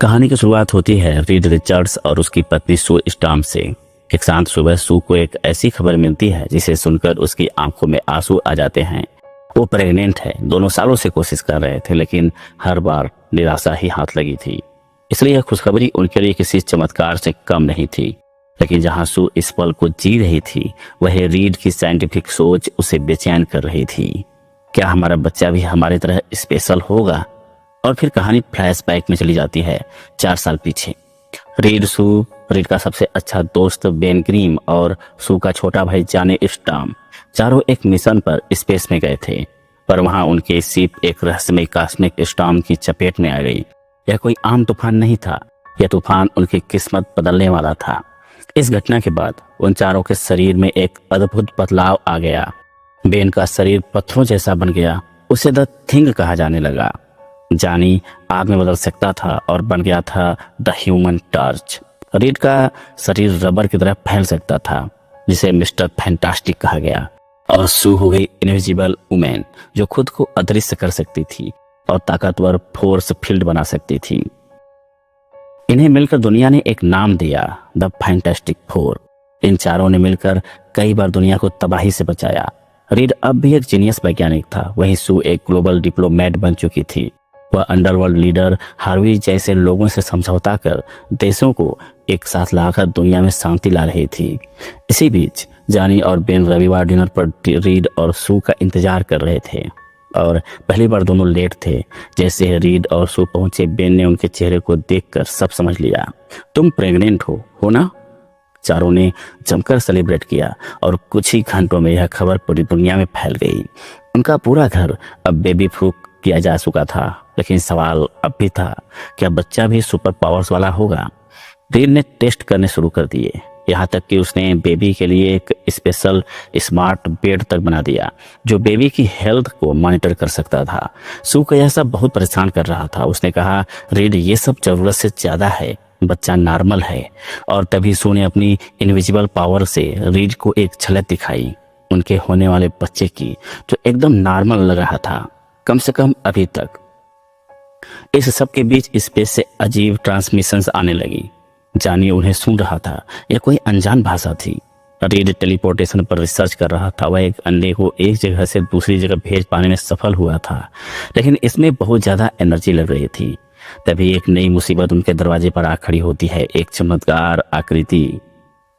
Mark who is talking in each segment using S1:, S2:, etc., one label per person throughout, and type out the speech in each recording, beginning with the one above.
S1: कहानी की शुरुआत होती है रीड रिचर्ड्स और उसकी पत्नी सू स्टार्म से। एक शांत सुबह सू को एक ऐसी खबर मिलती है जिसे सुनकर उसकी आंखों में आंसू आ जाते हैं। वो प्रेग्नेंट है। दोनों सालों से कोशिश कर रहे थे लेकिन हर बार निराशा ही हाथ लगी थी। इसलिए यह खुशखबरी उनके लिए किसी चमत्कार से कम नहीं थी। लेकिन जहां सू इस पल को जी रही थी वह रीड की साइंटिफिक सोच उसे बेचैन कर रही थी। क्या हमारा बच्चा भी हमारी तरह स्पेशल होगा? और फिर कहानी फ्लैशबैक में चली जाती है 4 साल पीछे। रीड का सबसे अच्छा दोस्त बेन ग्रीम और सू का छोटा भाई जाने स्टार्म चारों एक मिशन पर स्पेस में गए थे। पर वहां उनके शिप एक रहस्यमय कॉस्मिक स्टॉर्म की चपेट में आ गई। यह कोई आम तूफान नहीं था, यह तूफान उनकी किस्मत बदलने वाला था। इस घटना के बाद उन चारों के शरीर में एक अद्भुत बदलाव आ गया। बेन का शरीर पत्थरों जैसा बन गया, उसे द थिंग कहा जाने लगा। जानी आग में बदल सकता था और बन गया था द ह्यूमन टॉर्च। रीड का शरीर रबर की तरह फैल सकता था जिसे मिस्टर फैंटास्टिक कहा गया। और सू हो गई इनविजिबल वुमेन जो खुद को अदृश्य कर सकती थी और ताकतवर फोर्स फील्ड बना सकती थी। इन्हें मिलकर दुनिया ने एक नाम दिया, द फैंटास्टिक फोर। इन चारों ने मिलकर कई बार दुनिया को तबाही से बचाया। रीड अब भी एक जीनियस वैज्ञानिक था, वहीं सू एक ग्लोबल डिप्लोमेट बन चुकी थी। वह अंडरवर्ल्ड लीडर हार्वी जैसे लोगों से समझौता कर देशों को एक साथ लाकर दुनिया में शांति ला रही थी। इसी बीच जानी और बेन रविवार डिनर पर रीड और सू का इंतजार कर रहे थे और पहली बार दोनों लेट थे। जैसे रीड और सू पहुंचे बेन ने उनके चेहरे को देखकर सब समझ लिया। तुम प्रेग्नेंट हो ना? चारों ने जमकर सेलिब्रेट किया और कुछ ही घंटों में यह खबर पूरी दुनिया में फैल गई। उनका पूरा घर अब बेबी प्रूफ किया जा चुका था। लेकिन सवाल अब भी था, क्या बच्चा भी सुपर पावर्स वाला होगा? रीड ने टेस्ट करने शुरू कर दिए, यहाँ तक कि उसने बेबी के लिए एक स्पेशल स्मार्ट बेड तक बना दिया जो बेबी की हेल्थ को मॉनिटर कर सकता था। सू को यह सब बहुत परेशान कर रहा था। उसने कहा, रीड ये सब जरूरत से ज्यादा है, बच्चा नॉर्मल है। और तभी सू ने अपनी इनविजिबल पावर से रीड को एक झलक दिखाई उनके होने वाले बच्चे की, जो एकदम नॉर्मल लग रहा था, कम से कम अभी तक। इस सब के बीच स्पेस से अजीब ट्रांसमिशंस आने लगी। जानी उन्हें सुन रहा था। यह कोई अनजान भाषा थी। रीड टेलीपोर्टेशन पर रिसर्च कर रहा था। वह एक अंडे को एक जगह से दूसरी जगह भेज पाने में सफल हुआ था, लेकिन इसमें बहुत ज्यादा एनर्जी लग रही थी। तभी एक नई मुसीबत उनके दरवाजे पर आ खड़ी होती है। एक चमत्कार आकृति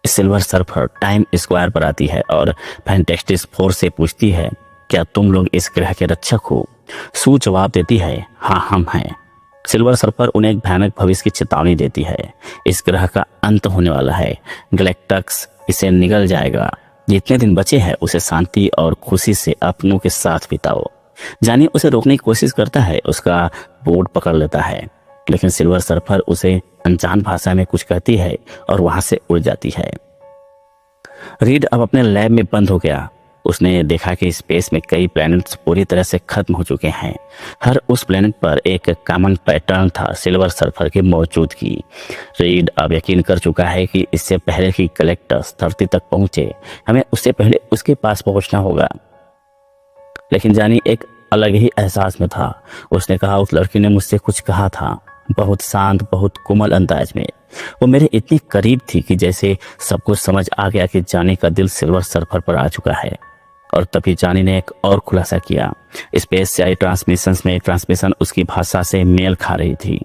S1: सिल्वर सर्फर टाइम स्क्वायर पर आती है और फैंटास्टिक फोर से पूछती है, क्या तुम लोग इस ग्रह के रक्षक हो? सू जवाब देती है, हाँ हम हैं। सिल्वर सर्फर उन्हें एक भयानक भविष्य की चेतावनी देती है। इस ग्रह का अंत होने वाला है, गैलेक्टस इसे निगल जाएगा। जितने दिन बचे हैं उसे शांति और खुशी से अपनों के साथ बिताओ। जानी उसे रोकने की कोशिश करता है, उसका बोर्ड पकड़ लेता है, लेकिन सिल्वर सर्फर उसे अनजान भाषा में कुछ कहती है और वहां से उड़ जाती है। रीड अब अपने लैब में बंद हो गया। उसने देखा कि स्पेस में कई प्लैनेट्स पूरी तरह से खत्म हो चुके हैं। हर उस प्लैनेट पर एक कॉमन पैटर्न था, सिल्वर सर्फर की मौजूदगी। रीड अब यकीन कर चुका है कि इससे पहले कि कलेक्टर्स धरती तक पहुंचे, हमें उससे पहले उसके पास पहुंचना होगा। लेकिन जानी एक अलग ही एहसास में था। उसने कहा, उस लड़की ने मुझसे कुछ कहा था, बहुत शांत, बहुत कोमल अंदाज में। वो मेरे इतनी करीब थी कि जैसे सब कुछ समझ आ गया कि जानी का दिल सिल्वर सर्फर पर आ चुका है। और तभी जानी ने एक और खुलासा किया। स्पेस से आई ट्रांसमिशन उसकी भाषा से मेल खा रही थी।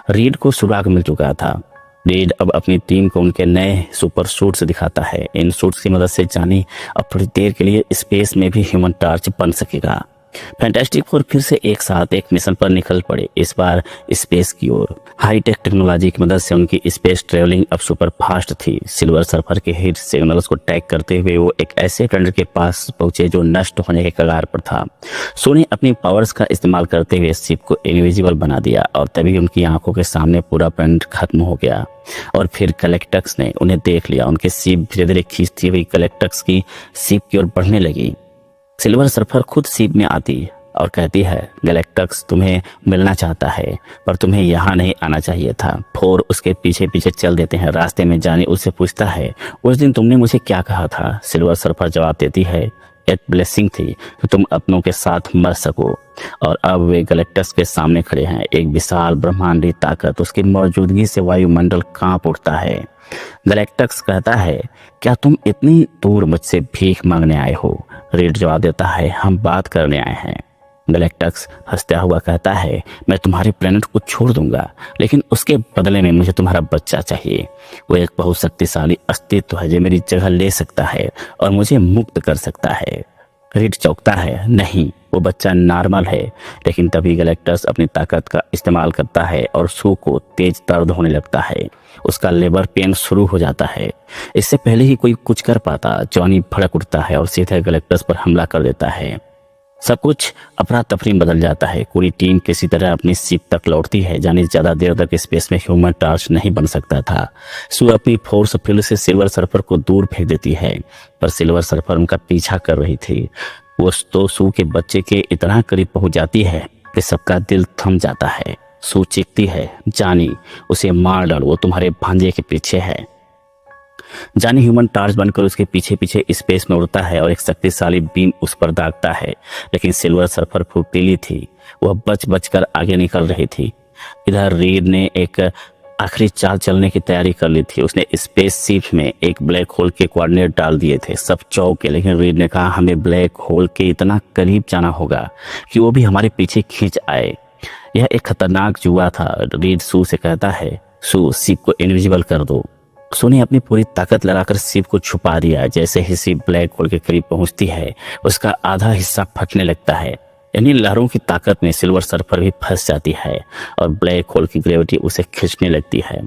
S1: रीड को सुराग मिल चुका था। रीड अब अपनी टीम को उनके नए सुपर सूट्स दिखाता है। इन सूट्स की मदद से जानी अब थोड़ी देर के लिए स्पेस में भी ह्यूमन टॉर्च बन सकेगा। फैंटास्टिक फोर फिर से एक साथ एक मिशन पर निकल पड़े, इस बार स्पेस की ओर। हाईटेक टेक्नोलॉजी की मदद से उनकी स्पेस ट्रेवलिंग अब सुपर फास्ट थी। सिल्वर सर्फर के हिट सिग्नल्स को टैग करते हुए वो एक ऐसे प्लैनेट के पास पहुंचे जो नष्ट होने के कगार पर था। सो ने अपनी पावर्स का इस्तेमाल करते हुए शिप को इनविजिबल बना दिया और तभी उनकी आंखों के सामने पूरा प्लैनेट खत्म हो गया। और फिर कलेक्टक्स ने उन्हें देख लिया। उनकी शिप धीरे धीरे खींचती हुई कलेक्टक्स की शिप की ओर बढ़ने लगी। सिल्वर सर्फर खुद शिप में आती और कहती है, गैलेक्टस तुम्हें मिलना चाहता है पर तुम्हें यहाँ नहीं आना चाहिए था। फोर उसके पीछे पीछे चल देते हैं। रास्ते में जानी उससे पूछता है, उस दिन तुमने मुझे क्या कहा था? सिल्वर सर्फर जवाब देती है, एक ब्लेसिंग थी कि तुम अपनों के साथ मर सको। और अब वे गैलेक्टस के सामने खड़े हैं, एक विशाल ब्रह्मांडीय ताकत, उसकी मौजूदगी से वायुमंडल कांप उठता है। गैलेक्टस कहता है, क्या तुम इतनी दूर मुझसे भीख मांगने आए हो? रीड जवाब देता है, हम बात करने आए हैं। गैलेक्टस हंसता हुआ कहता है, मैं तुम्हारे प्लेनेट को छोड़ दूंगा, लेकिन उसके बदले में मुझे तुम्हारा बच्चा चाहिए। वो एक बहुत शक्तिशाली अस्तित्व है जो मेरी जगह ले सकता है और मुझे मुक्त कर सकता है। रीड चौंकता है, नहीं, वो बच्चा नॉर्मल है। लेकिन तभी गैलेक्टस अपनी ताकत का इस्तेमाल करता है और सू को तेज दर्द होने लगता है। उसका लेबर पेन शुरू हो जाता है। इससे पहले ही कोई कुछ कर पाता, जॉनी भड़क उठता है और सीधे गैलेक्टस पर हमला कर देता है। सब कुछ अफरा तफरी बदल जाता है। पूरी टीम किसी तरह अपनी सीट तक लौटती है। जाने ज्यादा देर तक स्पेस में ह्यूमन टॉर्च नहीं बन सकता था। सू अपनी फोर्स फील्ड से सिल्वर सर्फर को दूर फेंक देती है, पर सिल्वर सर्फर उनका पीछा कर रही थी। वो तो सू के बच्चे के इतना करीब पहुंच जाती है कि सबका दिल थम जाता है। सू चीखती है, जानी, उसे मार डालो, वो तुम्हारे भांजे के पीछे है। जानी ह्यूमन टार्च बनकर उसके पीछे पीछे स्पेस में उड़ता है और एक शक्तिशाली बीम उस पर दागता है। लेकिन सिल्वर सर्फर फुर्तीली थी, वह बच बच कर आगे निकल रही थी। इधर रीड ने एक आखिरी चाल चलने की तैयारी कर ली थी। उसने स्पेस शिप में एक ब्लैक होल के कोऑर्डिनेट डाल दिए थे। सब चौंके, लेकिन रीड ने कहा, हमें ब्लैक होल के इतना करीब जाना होगा कि वो भी हमारे पीछे खींच आए। यह एक खतरनाक जुआ था। रीड सू से कहता है, सू, शिप को इनविजिबल कर दो। सू ने अपनी पूरी ताकत लगाकर शिप को छुपा दिया। जैसे ही शिप ब्लैक होल के करीब पहुंचती है, उसका आधा हिस्सा फटने लगता है। यानी लहरों की ताकत में सिल्वर सर्फर भी फंस जाती है और ब्लैक होल की ग्रेविटी उसे खींचने लगती है।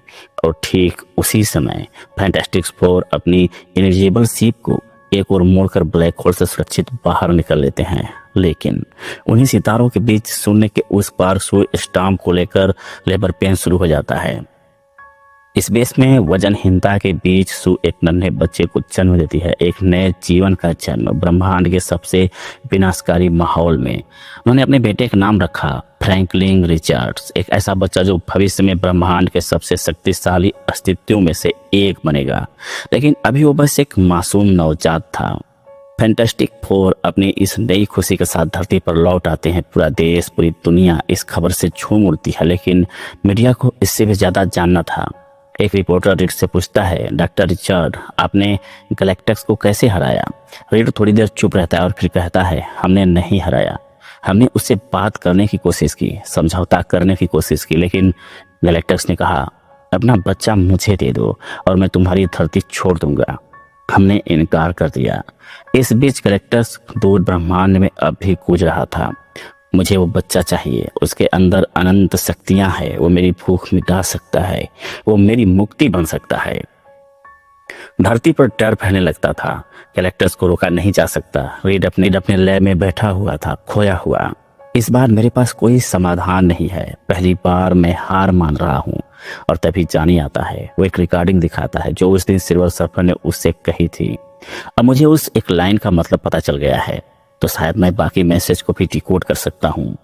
S1: और ठीक उसी समय फैंटास्टिक फोर अपनी इनविजिबल शिप को एक और मोड़कर ब्लैक होल से सुरक्षित बाहर निकल लेते हैं। लेकिन उन्हीं सितारों के बीच शून्य के उस पार सू स्टॉर्म को लेकर लेबर पेन शुरू हो जाता है। इस बेस में वजनहीनता के बीच सू एक नन्हे बच्चे को जन्म देती है, एक नए जीवन का जन्म ब्रह्मांड के सबसे विनाशकारी माहौल में। उन्होंने अपने बेटे का नाम रखा फ्रैंकलिन रिचर्ड्स, एक ऐसा बच्चा जो भविष्य में ब्रह्मांड के सबसे शक्तिशाली अस्तित्वों में से एक बनेगा। लेकिन अभी वो बस एक मासूम नवजात था। फैंटास्टिक फोर अपनी इस नई खुशी के साथ धरती पर लौट आते हैं। पूरा देश, पूरी दुनिया इस खबर से झूम उठती है, लेकिन मीडिया को इससे भी ज्यादा जानना था। एक रिपोर्टर रीड से पूछता है, डॉक्टर रिचर्ड, आपने गैलेक्टस को कैसे हराया? रीड थोड़ी देर चुप रहता है और फिर कहता है, हमने नहीं हराया, हमने उससे बात करने की कोशिश की, समझौता करने की कोशिश की, लेकिन गैलेक्टस ने कहा, अपना बच्चा मुझे दे दो और मैं तुम्हारी धरती छोड़ दूंगा। हमने इनकार कर दिया। इस बीच गैलेक्टस दूर ब्रह्मांड में अब भी गूंज रहा था, मुझे वो बच्चा चाहिए, उसके अंदर अनंत शक्तियां हैं, वो मेरी भूख मिटा सकता है, वो मेरी मुक्ति बन सकता है। धरती पर डर फैलने लगता था। गैलेक्टस को रोका नहीं जा सकता। रीड अपने लैब में बैठा हुआ था, खोया हुआ। इस बार मेरे पास कोई समाधान नहीं है, पहली बार मैं हार मान रहा हूँ। और तभी जानी आता है। वो एक रिकॉर्डिंग दिखाता है जो उस दिन सिल्वर सर्फर ने उससे कही थी। अब मुझे उस एक लाइन का मतलब पता चल गया है, तो शायद मैं बाकी मैसेज को भी डिकोड कर सकता हूँ।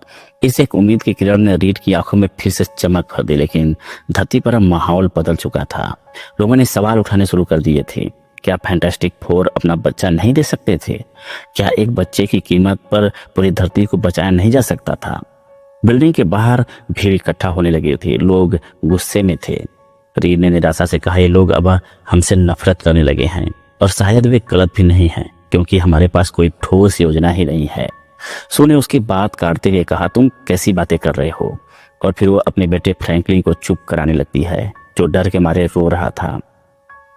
S1: इस एक उम्मीद की किरण ने रीड की आंखों में फिर से चमक भर दी, लेकिन धरती पर अब माहौल बदल चुका था। लोगों ने सवाल उठाने शुरू कर दिए थे। क्या फैंटास्टिक फोर अपना बच्चा नहीं दे सकते थे? क्या एक बच्चे की कीमत पर पूरी धरती को बचाया नहीं जा सकता था? बिल्डिंग के बाहर भीड़ इकट्ठा होने लगी थी। लोग गुस्से में थे। रीड ने निराशा से कहा, ये लोग अब हमसे नफरत करने लगे हैं, और शायद वे गलत भी नहीं हैं, क्योंकि हमारे पास कोई ठोस योजना ही नहीं है। सू ने उसकी बात काटते हुए कहा, तुम कैसी बातें कर रहे हो? और फिर वो अपने बेटे फ्रैंकलिन को चुप कराने लगती है, जो डर के मारे रो रहा था।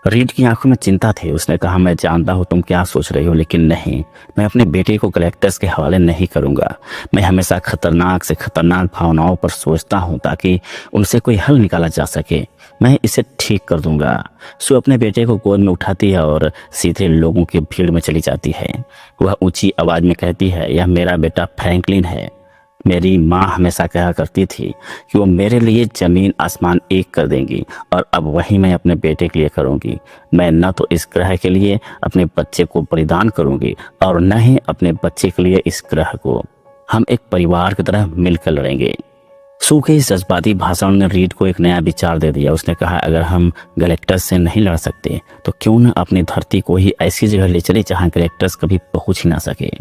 S1: रीड की आंखों में चिंता थी। उसने कहा, मैं जानता हूँ तुम क्या सोच रही हो, लेकिन नहीं, मैं अपने बेटे को गैलेक्टस के हवाले नहीं करूंगा। मैं हमेशा खतरनाक से खतरनाक भावनाओं पर सोचता हूँ ताकि उनसे कोई हल निकाला जा सके। मैं इसे ठीक कर दूंगा। सू अपने बेटे को गोद में उठाती है और सीधे लोगों की भीड़ में चली जाती है। वह ऊंची आवाज में कहती है, यह मेरा बेटा फ्रैंकलिन है। मेरी माँ हमेशा कहा करती थी कि वो मेरे लिए जमीन आसमान एक कर देंगी, और अब वही मैं अपने बेटे के लिए करूंगी। मैं न तो इस ग्रह के लिए अपने बच्चे को बलिदान करूंगी और न ही अपने बच्चे के लिए इस ग्रह को। हम एक परिवार की तरह मिलकर लड़ेंगे। सू के इस जज्बाती भाषण ने रीड को एक नया विचार दे दिया। उसने कहा, अगर हम गैलेक्टस से नहीं लड़ सकते तो क्यों न अपनी धरती को ही ऐसी जगह ले चले जहां गैलेक्टस कभी पहुंच ही ना सके।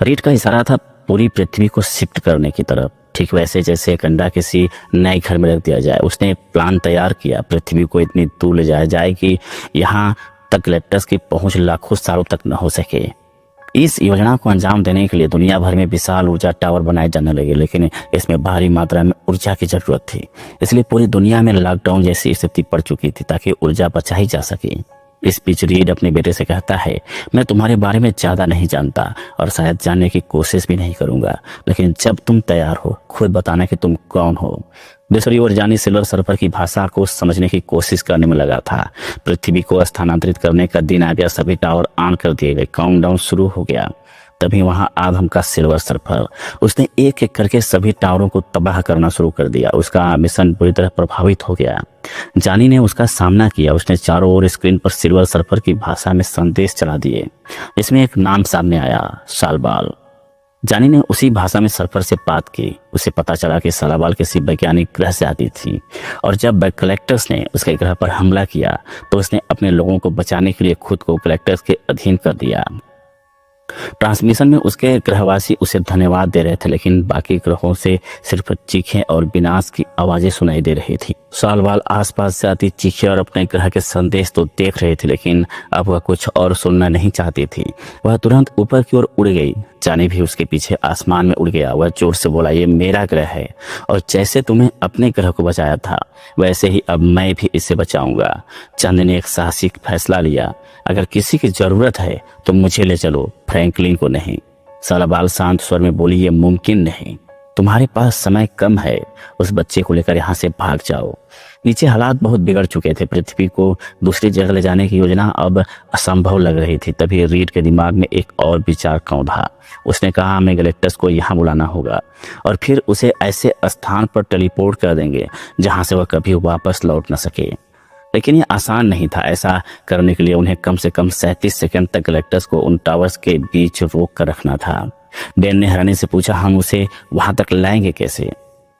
S1: रीड का इशारा था पूरी पृथ्वी को शिफ्ट करने की तरफ, ठीक वैसे जैसे एक अंडा किसी नए घर में रख दिया जाए। उसने प्लान तैयार किया, पृथ्वी को इतनी दूर ले जाया जाए कि यहाँ तक गैलेक्टस की पहुंच लाखों सालों तक न हो सके। इस योजना को अंजाम देने के लिए दुनिया भर में विशाल ऊर्जा टावर बनाए जाने लगे, लेकिन इसमें भारी मात्रा में ऊर्जा की जरूरत थी। इसलिए पूरी दुनिया में लॉकडाउन जैसी स्थिति पड़ चुकी थी ताकि ऊर्जा बचाई जा सके। इस बीच रीड अपने बेटे से कहता है, मैं तुम्हारे बारे में ज्यादा नहीं जानता और शायद जानने की कोशिश भी नहीं करूंगा, लेकिन जब तुम तैयार हो खुद बताना कि तुम कौन हो। दूसरी ओर जानी सिल्वर सर्फर की भाषा को समझने की कोशिश करने में लगा था। पृथ्वी को स्थानांतरित करने का दिन आ गया, सभी टावर ऑन कर दिए गए, काउंटडाउन शुरू हो गया। तभी वहां आदम का सिल्वर सर्फर, उसने एक एक करके सभी टावरों को तबाह करना शुरू कर दिया। उसका मिशन बुरी तरह प्रभावित हो गया। जानी ने उसका सामना किया। उसने चारों ओर स्क्रीन पर सिल्वर सर्फर की भाषा में संदेश चला दिए। इसमें एक नाम सामने आया, सालबाल। जानी ने उसी भाषा में सर्फर से बात की। उसे पता चला कि सालाबाल किसी वैज्ञानिक ग्रह से आती थी और जब कलेक्टर्स ने उसके ग्रह पर हमला किया तो उसने अपने लोगों को बचाने के लिए खुद को कलेक्टर्स के अधीन कर दिया। ट्रांसमिशन में उसके ग्रहवासी उसे धन्यवाद दे रहे थे, लेकिन बाकी ग्रहों से सिर्फ चीखें और विनाश की आवाजें सुनाई दे रही थी। सालवाल आसपास से आती चीखें और अपने ग्रह के संदेश तो देख रहे थे, लेकिन अब वह कुछ और सुनना नहीं चाहती थी। वह तुरंत ऊपर की ओर उड़ गई। जानी भी उसके पीछे आसमान में उड़ गया। वह जोर से बोला, ये मेरा ग्रह है और जैसे तुम्हें अपने ग्रह को बचाया था वैसे ही अब मैं भी इसे बचाऊंगा। चंद ने एक साहसिक फैसला लिया, अगर किसी की जरूरत है तो मुझे ले चलो, फ्रैंकलिन को नहीं। सालाबाल शांत स्वर में बोली, ये मुमकिन नहीं, तुम्हारे पास समय कम है, उस बच्चे को लेकर यहाँ से भाग जाओ। नीचे हालात बहुत बिगड़ चुके थे। पृथ्वी को दूसरी जगह ले जाने की योजना अब असंभव लग रही थी। तभी रीड के दिमाग में एक और विचार कौंधा। उसने कहा, हमें गैलेक्टस को यहाँ बुलाना होगा और फिर उसे ऐसे स्थान पर टेलीपोर्ट कर देंगे जहाँ से वह कभी वापस लौट न सके। लेकिन यह आसान नहीं था। ऐसा करने के लिए उन्हें कम से कम 37 सेकंड तक गैलेक्टस को उन टावर्स के बीच रोक कर रखना था। बेन ने हैरानी से पूछा, हम उसे वहां तक लाएंगे कैसे?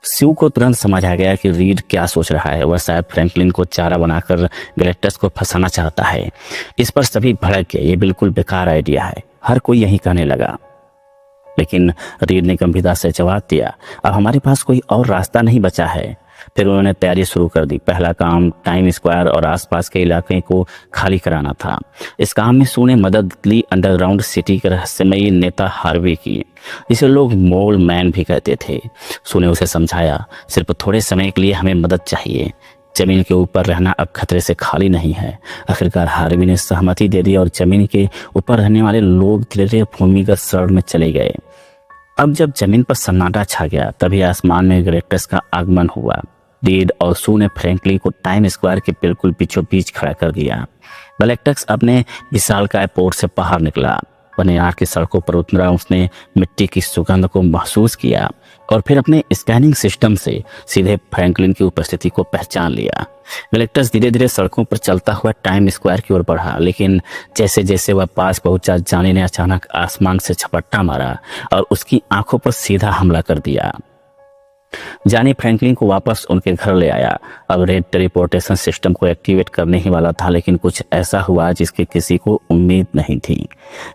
S1: स्यू को तुरंत समझ आ गया कि रीड क्या सोच रहा है। वह शायद फ्रैंकलिन को चारा बनाकर गैलेक्टस को फंसाना चाहता है। इस पर सभी भड़क गए, ये बिल्कुल बेकार आइडिया है। हर कोई यही कहने लगा, लेकिन रीड ने गंभीरता से जवाब दिया, अब हमारे पास कोई और रास्ता नहीं बचा है। फिर उन्होंने तैयारी शुरू कर दी। पहला काम टाइम स्क्वायर और आसपास के इलाके को खाली कराना था। इस काम में सू ने मदद ली अंडरग्राउंड सिटी के रहस्यमयी नेता हार्वे की, जिसे लोग मोल मैन भी कहते थे। सू ने उसे समझाया, सिर्फ थोड़े समय के लिए हमें मदद चाहिए। जमीन के ऊपर रहना अब खतरे से खाली नहीं है। आखिरकार हार्वी ने सहमति दे दी और जमीन के ऊपर रहने वाले लोग धीरे धीरे भूमिगत शरण में चले गए। अब जब जमीन पर सन्नाटा छा गया तभी आसमान में गैलेक्टस का आगमन हुआ। रीड और सू ने फ्रैंकलिन को टाइम स्क्वायर के बिल्कुल बीचों बीच खड़ा कर दिया। गैलेक्टस अपने विशालकाय पोर्ट से बाहर निकला। न्यूयॉर्क की सड़कों पर उतरा। उसने मिट्टी की सुगंध को महसूस किया और फिर अपने स्कैनिंग सिस्टम से सीधे फ्रैंकलिन की उपस्थिति को पहचान लिया। गैलेक्टस धीरे धीरे सड़कों पर चलता हुआ टाइम स्क्वायर की ओर बढ़ा, लेकिन जैसे जैसे वह पास पहुंचा, जानी ने अचानक आसमान से झपट्टा मारा और उसकी आंखों पर सीधा हमला कर दिया। जानी फ्रैंकलिन को वापस उनके घर ले आया। अब रेड टेलीपोर्टेशन सिस्टम को एक्टिवेट करने ही वाला था, लेकिन कुछ ऐसा हुआ जिसकी किसी को उम्मीद नहीं थी।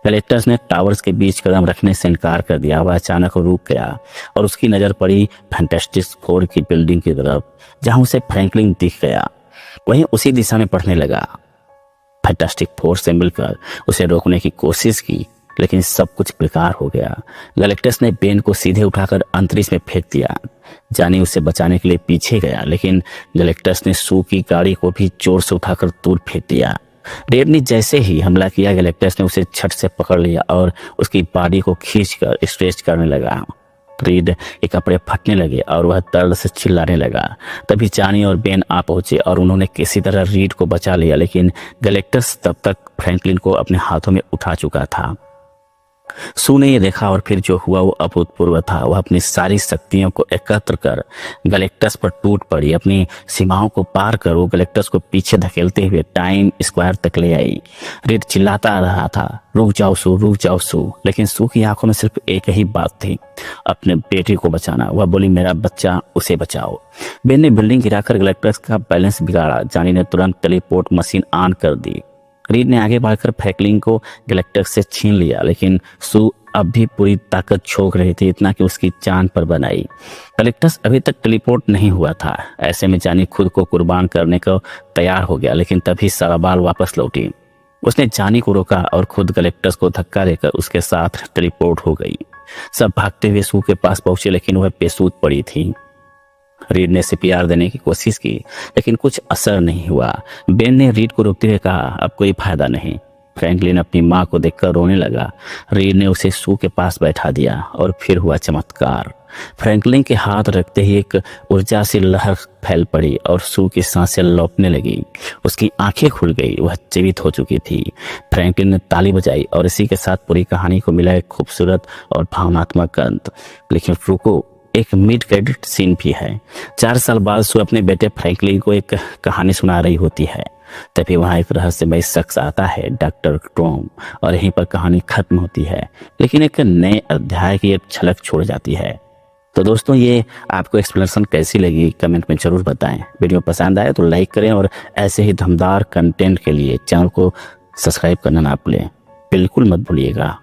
S1: गैलेक्टस ने टावर्स के बीच कदम रखने से इनकार कर दिया। वह अचानक रुक गया और उसकी नजर पड़ी फैंटास्टिक फोर की बिल्डिंग की तरफ, जहां उसे फ्रैंकलिन दिख गया। वहीं उसी दिशा में बढ़ने लगा। फैंटास्टिक फोर से मिलकर उसे रोकने की कोशिश की, लेकिन सब कुछ बेकार हो गया। गैलेक्टस ने बेन को सीधे उठाकर अंतरिक्ष में फेंक दिया। जानी उसे बचाने के लिए पीछे गया, लेकिन गैलेक्टस ने सू की गाड़ी को भी जोर से उठाकर दूर फेंक दिया। रेड ने जैसे ही हमला किया, गैलेक्टस ने उसे छट से पकड़ लिया और उसकी बॉडी को खींचकर स्ट्रेच करने लगा। रीड के कपड़े फटने लगे और वह दर्द से चिल्लाने लगा। तभी जानी और बेन आ पहुंचे और उन्होंने किसी तरह रीड को बचा लिया, लेकिन गैलेक्टस तब तक फ्रैंकलिन को अपने हाथों में उठा चुका था। सू ने ये देखा और फिर जो हुआ वो अभूतपूर्व था। वह अपनी सारी शक्तियों को एकत्र कर गैलेक्टस पर टूट पड़ी। अपनी सीमाओं को पार कर वो गैलेक्टस को पीछे धकेलते हुए टाइम स्क्वायर तक ले आई। रीड चिल्लाता आ रहा था, रुक जाओ सू, रुक जाओ सू। लेकिन सू की आंखों में सिर्फ एक ही बात थी, अपने बेटे को बचाना। वह बोली, मेरा बच्चा, उसे बचाओ। बेन ने बिल्डिंग गिराकर गैलेक्टस का बैलेंस बिगाड़ा। जानी ने तुरंत टेलीपोर्ट मशीन ऑन कर दी। रीड ने आगे बढ़कर फ्रैंकलिन को गैलेक्टस से छीन लिया, लेकिन सू अब भी पूरी ताकत झोंक रही थी, इतना कि उसकी जान पर बनाई। गैलेक्टस अभी तक टेलीपोर्ट नहीं हुआ था। ऐसे में जानी खुद को कुर्बान करने को तैयार हो गया, लेकिन तभी सराबाल वापस लौटी। उसने जानी को रोका और खुद गैलेक्टस को धक्का देकर उसके साथ टेलीपोर्ट हो गई। सब भागते हुए सू के पास पहुंचे, लेकिन वह बेसुध पड़ी थी। रीड ने सीपीआर देने की कोशिश की, लेकिन कुछ असर नहीं हुआ। बेन ने रीड को रोकते हुए कहा, अब कोई फायदा नहीं। फ्रैंकलिन अपनी माँ को देखकर रोने लगा। रीड ने उसे सू के पास बैठा दिया और फिर हुआ चमत्कार। फ्रैंकलिन के हाथ रखते ही एक ऊर्जा सी लहर फैल पड़ी और सू की सांसें लौटने लगी। उसकी आंखें खुल गई, वह जीवित हो चुकी थी। फ्रैंकलिन ने ताली बजाई और इसी के साथ पूरी कहानी को मिला एक खूबसूरत और भावनात्मक अंत। लेकिन रुको, एक मिड क्रेडिट सीन भी है। 4 साल बाद सू अपने बेटे फ्रैंकलिन को एक कहानी सुना रही होती है। तभी वहाँ एक रहस्यमय शख्स आता है, डॉक्टर टॉम, और यहीं पर कहानी खत्म होती है, लेकिन एक नए अध्याय की एक झलक छोड़ जाती है। तो दोस्तों, ये आपको एक्सप्लेनेशन कैसी लगी कमेंट में जरूर बताएं। वीडियो पसंद आए तो लाइक करें और ऐसे ही धमदार कंटेंट के लिए चैनल को सब्सक्राइब करना ना भूलें, बिल्कुल मत भूलिएगा।